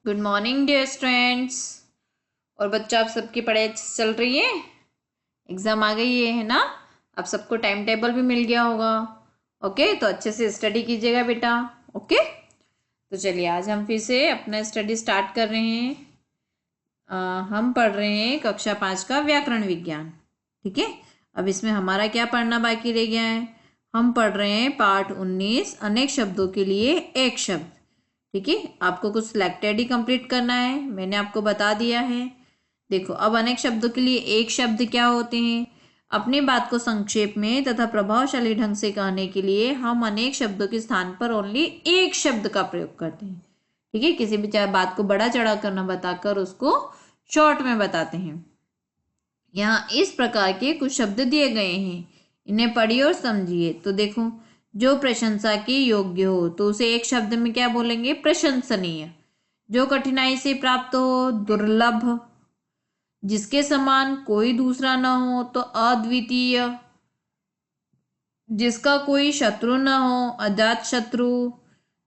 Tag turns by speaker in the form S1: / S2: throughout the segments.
S1: Good morning dear students. और बच्चों, आप सबकी पढ़ाई चल रही है? एग्ज़ाम आ गई है ना? आप सबको टाइम टेबल भी मिल गया होगा। ओके, तो अच्छे से स्टडी कीजिएगा बेटा। ओके, तो चलिए आज हम फिर से अपना स्टडी स्टार्ट कर रहे हैं। हम पढ़ रहे हैं कक्षा 5 का व्याकरण विज्ञान। ठीक है, अब इसमें हमारा क्या पढ़ना बाकी रह गया है? हम पढ़ रहे हैं पाठ 19 अनेक शब्दों के लिए एक शब्द। ठीक है, आपको कुछ सिलेक्टेड ही कंप्लीट करना है, मैंने आपको बता दिया है। देखो, अब अनेक शब्दों के लिए एक शब्द क्या होते हैं? अपनी बात को संक्षेप में तथा प्रभावशाली ढंग से कहने के लिए हम अनेक शब्दों के स्थान पर ओनली एक शब्द का प्रयोग करते हैं। ठीक है, किसी भी चाहे बात को बड़ा चढ़ा कर न बताकर उसको शॉर्ट में बताते हैं। यहाँ इस प्रकार के कुछ शब्द दिए गए हैं, इन्हें पढ़िए और समझिए। तो देखो, जो प्रशंसा के योग्य हो तो उसे एक शब्द में क्या बोलेंगे? प्रशंसनीय। जो कठिनाई से प्राप्त हो, दुर्लभ। जिसके समान कोई दूसरा न हो तो अद्वितीय। जिसका कोई शत्रु न हो, अजात शत्रु।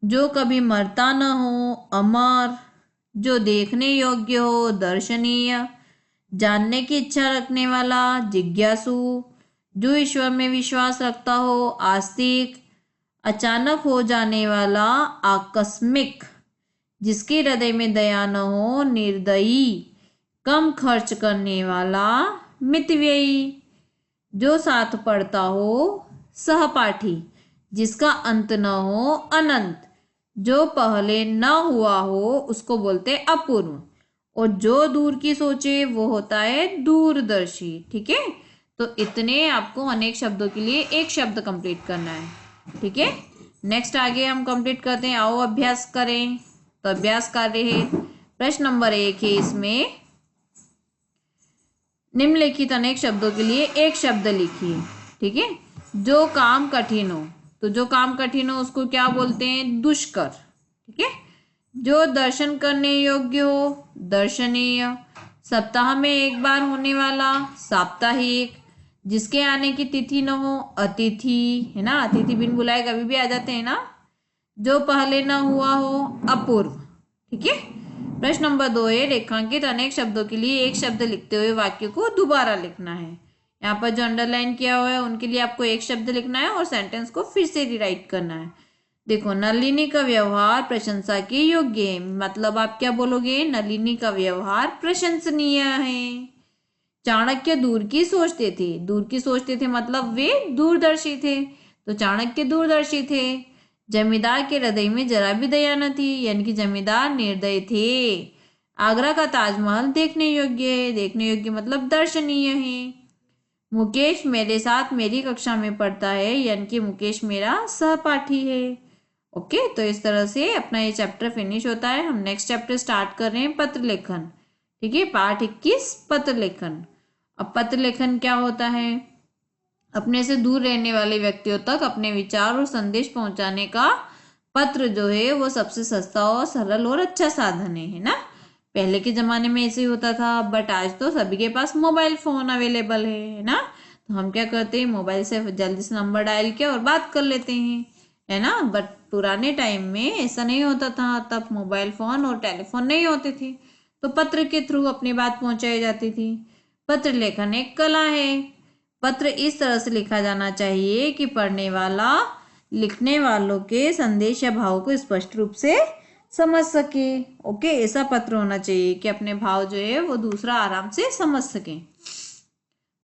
S1: जो कभी मरता न हो, अमर। जो देखने योग्य हो, दर्शनीय। जानने की इच्छा रखने वाला, जिज्ञासु। जो ईश्वर में विश्वास रखता हो, आस्तिक। अचानक हो जाने वाला, आकस्मिक। जिसके हृदय में दया न हो, निर्दयी। कम खर्च करने वाला, मितव्ययी। जो साथ पढ़ता हो, सहपाठी। जिसका अंत न हो, अनंत। जो पहले न हुआ हो उसको बोलते अपूर्व। और जो दूर की सोचे वो होता है दूरदर्शी। ठीक है, तो इतने आपको अनेक शब्दों के लिए एक शब्द कंप्लीट करना है। ठीक है, नेक्स्ट आगे हम कंप्लीट करते हैं। आओ अभ्यास करें। तो अभ्यास कार्य है, प्रश्न नंबर 1 है इसमें, निम्नलिखित अनेक शब्दों के लिए एक शब्द लिखिए। ठीक है, जो काम कठिन हो, तो जो काम कठिन हो उसको क्या बोलते हैं? दुष्कर। ठीक है, जो दर्शन करने योग्य हो, दर्शनीय। सप्ताह में एक बार होने वाला, साप्ताहिक। जिसके आने की तिथि न हो, अतिथि। है ना, अतिथि बिन बुलाए कभी भी आ जाते हैं ना। जो पहले न हुआ हो, अपूर्व। ठीक है, प्रश्न नंबर 2 है, रेखांकित अनेक शब्दों के लिए एक शब्द लिखते हुए वाक्य को दोबारा लिखना है। यहाँ पर जो अंडरलाइन किया हुआ है उनके लिए आपको एक शब्द लिखना है और सेंटेंस को फिर से रिराइट करना है। देखो, नलिनी का व्यवहार प्रशंसा के योग्य है, मतलब आप क्या बोलोगे? नलिनी का व्यवहार प्रशंसनीय है। चाणक्य दूर की सोचते थे, दूर की सोचते थे मतलब वे दूरदर्शी थे, तो चाणक्य दूरदर्शी थे। जमींदार के हृदय में जरा भी दया न थी, यानी कि जमींदार निर्दय थे। आगरा का ताजमहल देखने योग्य है, देखने योग्य मतलब दर्शनीय है। मुकेश मेरे साथ मेरी कक्षा में पढ़ता है, यानी कि मुकेश मेरा सहपाठी है। ओके, तो इस तरह से अपना ये चैप्टर फिनिश होता है। हम नेक्स्ट चैप्टर स्टार्ट कर रहे हैं, पत्र लेखन। ठीक है, पाठ 21 पत्र लेखन। अब पत्र लेखन क्या होता है? अपने से दूर रहने वाले व्यक्तियों तक अपने विचार और संदेश पहुंचाने का पत्र जो है वो सबसे सस्ता और सरल और अच्छा साधन है ना। पहले के जमाने में ऐसे ही होता था, बट आज तो सभी के पास मोबाइल फोन अवेलेबल है ना। तो हम क्या करते हैं, मोबाइल से जल्दी से नंबर डायल किया और बात कर लेते हैं, है ना। बट पुराने टाइम में ऐसा नहीं होता था, तब मोबाइल फोन और टेलीफोन नहीं होते थे, तो पत्र के थ्रू अपनी बात पहुंचाई जाती थी। पत्र लेखन एक कला है। पत्र इस तरह से लिखा जाना चाहिए कि पढ़ने वाला लिखने वालों के संदेश या भाव को स्पष्ट रूप से समझ सके। ओके, ऐसा पत्र होना चाहिए कि अपने भाव जो है वो दूसरा आराम से समझ सके।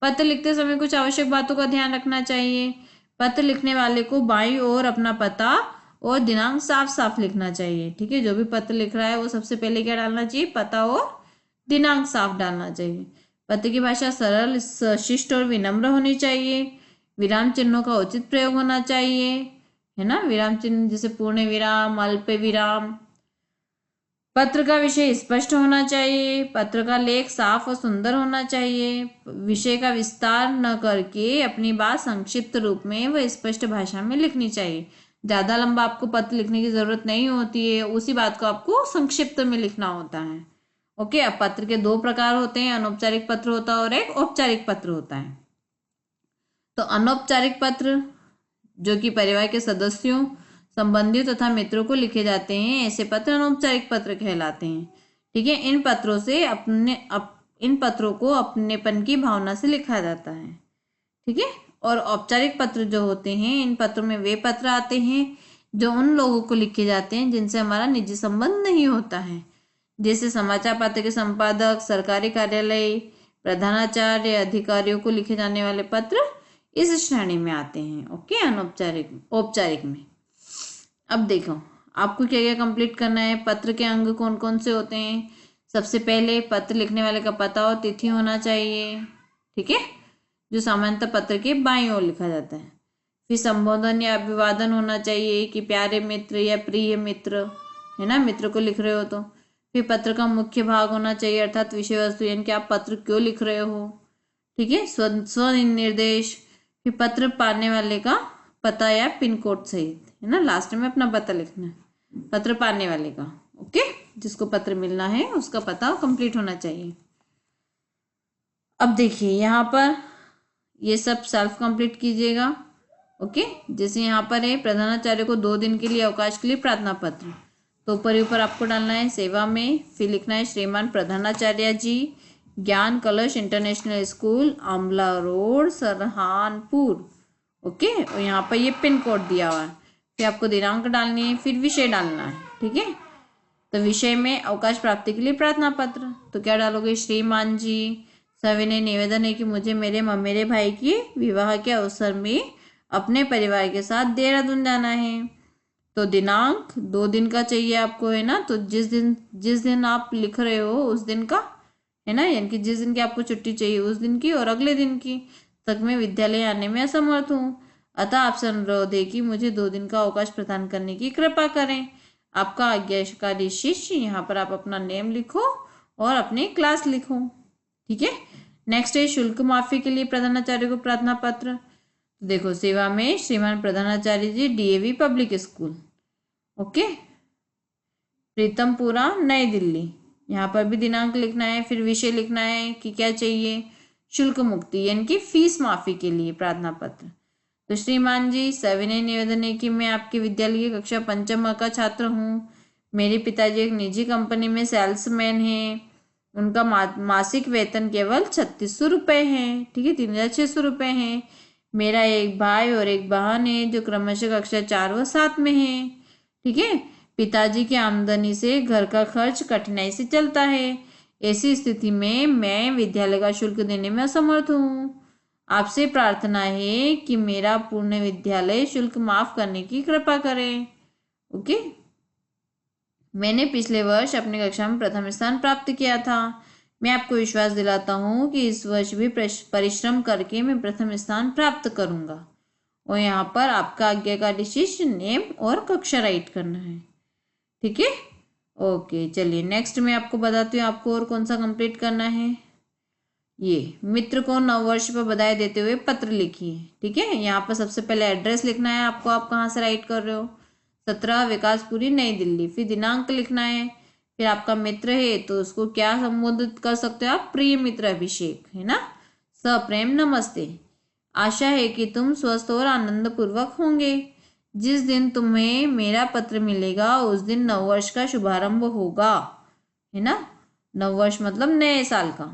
S1: पत्र लिखते समय कुछ आवश्यक बातों का ध्यान रखना चाहिए। पत्र लिखने वाले को बाईं ओर अपना पता और दिनांक साफ साफ लिखना चाहिए। ठीक है, जो भी पत्र लिख रहा है वो सबसे पहले क्या डालना चाहिए? पता और दिनांक साफ डालना चाहिए। पत्र की भाषा सरल, शिष्ट और विनम्र होनी चाहिए। विराम चिन्हों का उचित प्रयोग होना चाहिए, है ना। विराम चिन्ह जैसे पूर्ण विराम, अल्प विराम। पत्र का विषय स्पष्ट होना चाहिए। पत्र का लेख साफ और सुंदर होना चाहिए। विषय का विस्तार न करके अपनी बात संक्षिप्त रूप में व स्पष्ट भाषा में लिखनी चाहिए। ज्यादा लंबा आपको पत्र लिखने की जरूरत नहीं होती है, उसी बात को आपको संक्षिप्त में लिखना होता है। ओके, अब पत्र के 2 प्रकार होते हैं, अनौपचारिक पत्र होता है और एक औपचारिक पत्र होता है। तो अनौपचारिक पत्र जो कि परिवार के सदस्यों, संबंधियों तथा मित्रों को लिखे जाते हैं, ऐसे पत्र अनौपचारिक पत्र कहलाते हैं। ठीक है, इन पत्रों को अपनेपन की भावना से लिखा जाता है। ठीक है, और औपचारिक पत्र जो होते हैं, इन पत्रों में वे पत्र आते हैं जो उन लोगों को लिखे जाते हैं जिनसे हमारा निजी संबंध नहीं होता है, जैसे समाचार पत्र के संपादक, सरकारी कार्यालय, प्रधानाचार्य, अधिकारियों को लिखे जाने वाले पत्र इस श्रेणी में आते हैं। ओके, औपचारिक में। अब देखो आपको क्या क्या कंप्लीट करना है। पत्र के अंग कौन कौन से होते हैं। सबसे पहले पत्र लिखने वाले का पता और तिथि होना चाहिए। ठीक है, जो सामान्यतः पत्र के बाईं ओर लिखा जाता है। फिर संबोधन या अभिवादन होना चाहिए कि प्यारे मित्र या प्रिय मित्र, है ना, मित्र को लिख रहे हो तो। फिर पत्र का मुख्य भाग होना चाहिए, अर्थात विषय वस्तु, यानी कि आप पत्र क्यों लिख रहे हो। ठीक है, स्व निर्देश। फिर पत्र पाने वाले का पता या पिन कोड सहित, है ना, लास्ट में अपना पता लिखना है, पत्र पाने वाले का। ओके, जिसको पत्र मिलना है उसका पता कंप्लीट होना चाहिए। अब देखिए यहाँ पर ये सब सेल्फ कंप्लीट कीजिएगा। ओके, जैसे यहाँ पर है, प्रधानाचार्य को 2 दिन के लिए अवकाश के लिए प्रार्थना पत्र, तो ऊपर आपको डालना है सेवा में। फिर लिखना है श्रीमान प्रधानाचार्य जी, Gyan Kalash international school, Amla road, Sarhanpur. Okay, और यहाँ पर ये पिन कोड दिया हुआ है। फिर आपको दिनांक डालनी है, फिर विषय डालना है। ठीक है, तो विषय में अवकाश प्राप्ति के लिए प्रार्थना पत्र, तो क्या डालोगे, श्रीमान जी, सविनय निवेदन है कि मुझे मेरे भाई के विवाह के अवसर में अपने परिवार के साथ देहरादून जाना है। तो दिनांक 2 दिन का चाहिए आपको, है ना, तो जिस दिन आप लिख रहे हो उस दिन का, है ना, यानी कि जिस दिन की आपको छुट्टी चाहिए उस दिन की और अगले दिन की तक मैं विद्यालय आने में असमर्थ हूँ, अतः आपसे अनुरोध है कि मुझे 2 दिन का अवकाश प्रदान करने की कृपा करें। आपका आज्ञाकारी शिष्य। यहाँ पर आप अपना नेम लिखो और अपनी क्लास लिखो। ठीक है, नेक्स्ट है शुल्क माफी के लिए प्रधानाचार्य को प्रार्थना पत्र। देखो सेवा में श्रीमान प्रधानाचार्य जी, DAV public school, okay, Pritampura, Nai Delhi. यहाँ पर भी दिनांक लिखना है, फिर विषय लिखना है कि क्या चाहिए, शुल्क मुक्ति यानी कि फीस माफी के लिए प्रार्थना पत्र। तो श्रीमान जी, सविनय निवेदन है कि मैं आपके विद्यालय की कक्षा 5वीं का छात्र हूँ। मेरे पिताजी एक निजी कंपनी में सेल्समैन हैं। उनका मासिक वेतन केवल 3600 रुपये है। ठीक है, 3600 रुपये है। मेरा एक भाई और एक बहन है जो क्रमशः कक्षा 4 व 7 में है। ठीक है, पिताजी की आमदनी से घर का खर्च कठिनाई से चलता है। ऐसी स्थिति में मैं विद्यालय का शुल्क देने में असमर्थ हूँ। आपसे प्रार्थना है कि मेरा पूर्ण विद्यालय शुल्क माफ करने की कृपा करें। ओके, मैंने पिछले वर्ष अपनी कक्षा में प्रथम स्थान प्राप्त किया था। मैं आपको विश्वास दिलाता हूँ कि इस वर्ष भी परिश्रम करके मैं प्रथम स्थान प्राप्त करूँगा। और यहाँ पर आपका आज्ञाकारी शिष्य, नेम और कक्षा राइट करना है। ठीक है, ओके, चलिए नेक्स्ट मैं आपको बताती हूँ आपको और कौन सा कंप्लीट करना है। ये मित्र को नववर्ष पर बधाई देते हुए पत्र लिखिए। ठीक है, यहाँ पर सबसे पहले एड्रेस लिखना है आपको, आप कहाँ से राइट कर रहे हो, 17 विकासपुरी, नई दिल्ली। फिर दिनांक लिखना है। फिर आपका मित्र है तो उसको क्या संबोधित कर सकते हो आप, प्रिय मित्र अभिषेक, है ना, सप्रेम नमस्ते। आशा है कि तुम स्वस्थ और आनंद पूर्वक होंगे। जिस दिन तुम्हें मेरा पत्र मिलेगा उस दिन नववर्ष का शुभारंभ होगा, है ना, नववर्ष मतलब नए साल का।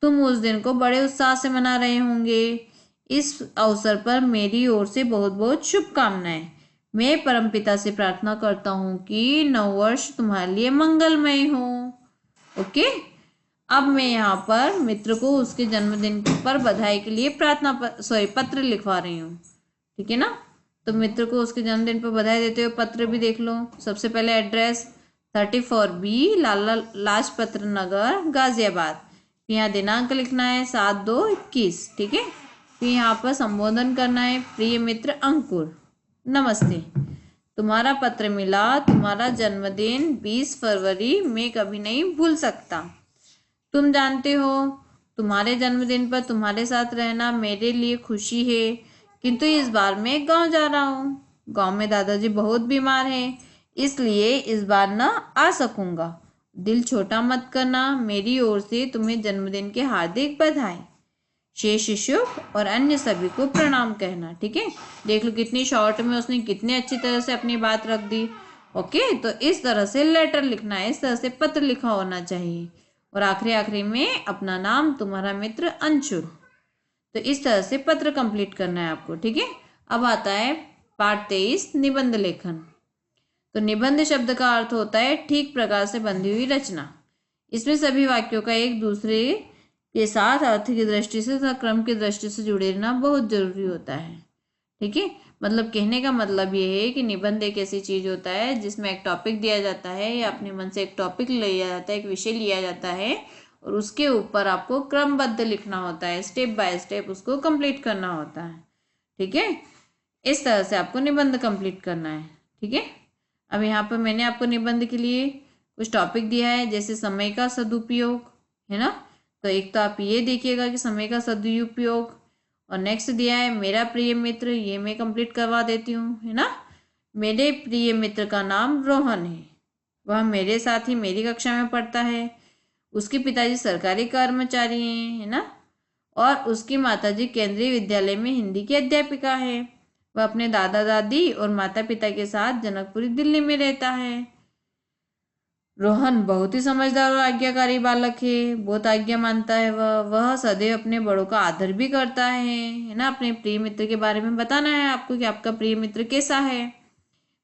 S1: तुम उस दिन को बड़े उत्साह से मना रहे होंगे। इस अवसर पर मेरी ओर से बहुत बहुत शुभकामनाएं। मैं परमपिता से प्रार्थना करता हूँ कि नववर्ष तुम्हारे लिए मंगलमय हो। ओके, अब मैं यहाँ पर मित्र को उसके जन्मदिन पर बधाई के लिए पत्र लिखवा रही हूँ। ठीक है ना, तो मित्र को उसके जन्मदिन पर बधाई देते हुए पत्र भी देख लो। सबसे पहले एड्रेस 34B लाला लाजपत नगर, गाजियाबाद। यहाँ दिनांक लिखना है 7/2/21। ठीक है, फिर यहाँ पर संबोधन करना है, प्रिय मित्र अंकुर, नमस्ते। तुम्हारा पत्र मिला, तुम्हारा जन्मदिन 20 फरवरी मैं कभी नहीं भूल सकता। तुम जानते हो तुम्हारे जन्मदिन पर तुम्हारे साथ रहना मेरे लिए खुशी है, किंतु इस बार मैं गांव जा रहा हूँ। गांव में दादाजी बहुत बीमार हैं, इसलिए इस बार न आ सकूंगा। दिल छोटा मत करना। मेरी ओर से तुम्हें जन्मदिन के हार्दिक बधाई। शेष शिशु और अन्य सभी को प्रणाम कहना। ठीक है, देख लो कितनी शॉर्ट में उसने कितनी अच्छी तरह से अपनी बात रख दी। ओके, तो इस तरह से लेटर लिखना है, इस तरह से पत्र लिखा होना चाहिए। और आखिरी में अपना नाम, तुम्हारा मित्र अंशु। तो इस तरह से पत्र कंप्लीट करना है आपको। ठीक है, अब आता है पाठ 23, निबंध लेखन। तो निबंध शब्द का अर्थ होता है ठीक प्रकार से बंधी हुई रचना। इसमें सभी वाक्यों का एक दूसरे के साथ अर्थ की दृष्टि से तथा क्रम की दृष्टि से जुड़े रहना बहुत जरूरी होता है। ठीक है, मतलब कहने का मतलब ये है कि निबंध एक ऐसी चीज होता है जिसमें एक टॉपिक दिया जाता है या अपने मन से एक टॉपिक लिया जाता है, एक विषय लिया जाता है और उसके ऊपर आपको क्रमबद्ध लिखना होता है, स्टेप बाय स्टेप उसको कंप्लीट करना होता है। ठीक है, इस तरह से आपको निबंध कंप्लीट करना है। ठीक है, अब यहाँ पर मैंने आपको निबंध के लिए कुछ टॉपिक दिया है, जैसे समय का सदुपयोग, है ना। तो एक तो आप ये देखिएगा कि समय का सदुपयोग, और नेक्स्ट दिया है मेरा प्रिय मित्र, ये मैं कंप्लीट करवा देती हूँ, है ना। मेरे प्रिय मित्र का नाम रोहन है, वह मेरे साथ ही मेरी कक्षा में पढ़ता है। उसके पिताजी सरकारी कर्मचारी हैं, है ना। और उसकी माताजी केंद्रीय विद्यालय में हिंदी की अध्यापिका है। वह अपने दादा दादी और माता पिता के साथ जनकपुरी दिल्ली में रहता है। रोहन बहुत ही समझदार और आज्ञाकारी बालक है, बहुत आज्ञा मानता है। वह सदैव अपने बड़ों का आदर भी करता है ना। अपने प्रिय मित्र के बारे में बताना है आपको कि आपका प्रिय मित्र कैसा है।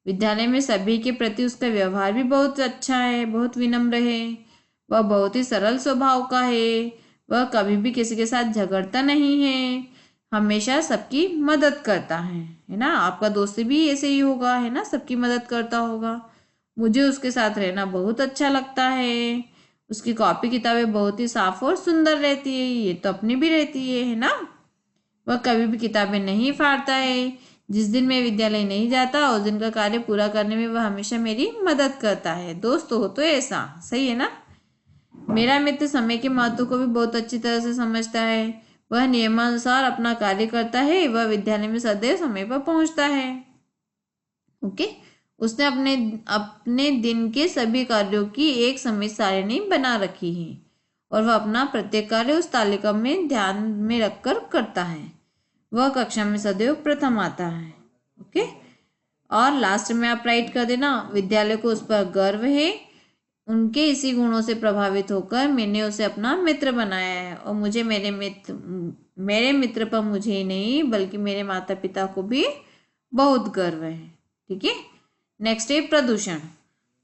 S1: विद्यालय में सभी के प्रति उसका व्यवहार भी बहुत अच्छा है, बहुत विनम्र है। वह बहुत ही सरल स्वभाव का है, वह कभी भी किसी के साथ झगड़ता नहीं है, हमेशा सबकी मदद करता है ना। आपका दोस्त भी ऐसे ही होगा, है ना, सबकी मदद करता होगा। मुझे उसके साथ रहना बहुत अच्छा लगता है। उसकी कॉपी किताबें बहुत ही साफ और सुंदर रहती है, ये तो अपनी भी रहती है ना। वह कभी भी किताबें नहीं फाड़ता है। जिस दिन मैं विद्यालय नहीं जाता उस दिन का कार्य पूरा करने में वह हमेशा मेरी मदद करता है। दोस्त हो तो ऐसा सही है ना। मेरा मित्र समय के महत्व को भी बहुत अच्छी तरह से समझता है। वह नियमानुसार अपना कार्य करता है। वह विद्यालय में सदैव समय पर पहुंचता है। ओके, उसने अपने अपने दिन के सभी कार्यों की एक समय सारिणी बना रखी है और वह अपना प्रत्येक कार्य उस तालिका में ध्यान में रखकर करता है। वह कक्षा में सदैव प्रथम आता है। ओके, और लास्ट में आप राइट कर देना, विद्यालय को उस पर गर्व है। उनके इसी गुणों से प्रभावित होकर मैंने उसे अपना मित्र बनाया है और मुझे मेरे मित्र पर मुझे ही नहीं बल्कि मेरे माता पिता को भी बहुत गर्व है। ठीक है, नेक्स्ट है प्रदूषण।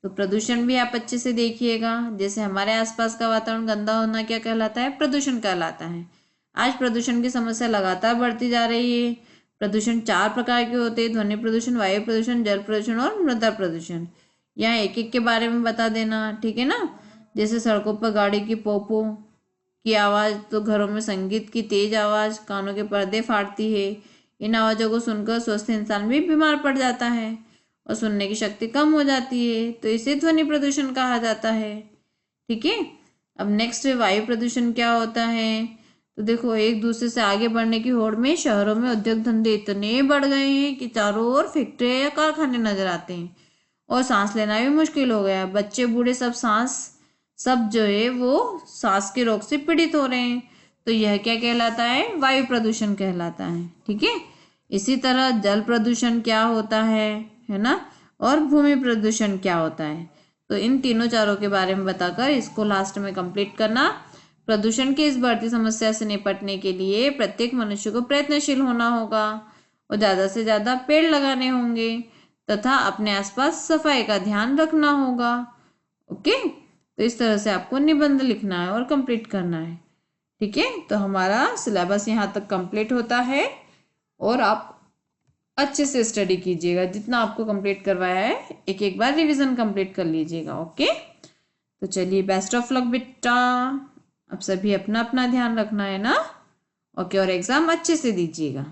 S1: तो प्रदूषण भी आप अच्छे से देखिएगा। जैसे हमारे आसपास का वातावरण गंदा होना क्या कहलाता है? प्रदूषण कहलाता है। आज प्रदूषण की समस्या लगातार बढ़ती जा रही है। प्रदूषण 4 प्रकार के होते हैं: ध्वनि प्रदूषण, वायु प्रदूषण, जल प्रदूषण और मृदा प्रदूषण। यहाँ एक एक के बारे में बता देना, ठीक है ना। जैसे सड़कों पर गाड़ी की पोपो की आवाज़, तो घरों में संगीत की तेज आवाज़ कानों के पर्दे फाड़ती है। इन आवाज़ों को सुनकर स्वस्थ इंसान भी बीमार पड़ जाता है और सुनने की शक्ति कम हो जाती है, तो इसे ध्वनि प्रदूषण कहा जाता है। ठीक है, अब नेक्स्ट वायु प्रदूषण क्या होता है? तो देखो, एक दूसरे से आगे बढ़ने की होड़ में शहरों में उद्योग धंधे इतने बढ़ गए हैं कि चारों ओर फैक्ट्रियां या कारखाने नजर आते हैं और सांस लेना भी मुश्किल हो गया। बच्चे बूढ़े सब जो है वो सांस के रोग से पीड़ित हो रहे हैं। तो यह क्या कहलाता है? वायु प्रदूषण कहलाता है। ठीक है, इसी तरह जल प्रदूषण क्या होता है ना, और भूमि प्रदूषण क्या होता है। तो इन तीनों चारों के बारे में बताकर इसको लास्ट में कंप्लीट करना। प्रदूषण की इस बढ़ती समस्या से निपटने के लिए प्रत्येक मनुष्य को प्रयत्नशील होना होगा और ज़्यादा से ज़्यादा पेड़ लगाने होंगे तथा अपने आसपास सफाई का ध्यान रखना होगा। ओके, तो इस तरह से आपको निबंध लिखना है और कंप्लीट करना है। ठीक है, तो हमारा सिलेबस यहाँ तक कंप्लीट होता है और आप अच्छे से स्टडी कीजिएगा। जितना आपको कंप्लीट करवाया है एक एक बार रिवीजन कंप्लीट कर लीजिएगा। ओके, तो चलिए, बेस्ट ऑफ लक बेटा। अब सभी अपना अपना ध्यान रखना है ना। ओके, और एग्जाम अच्छे से दीजिएगा।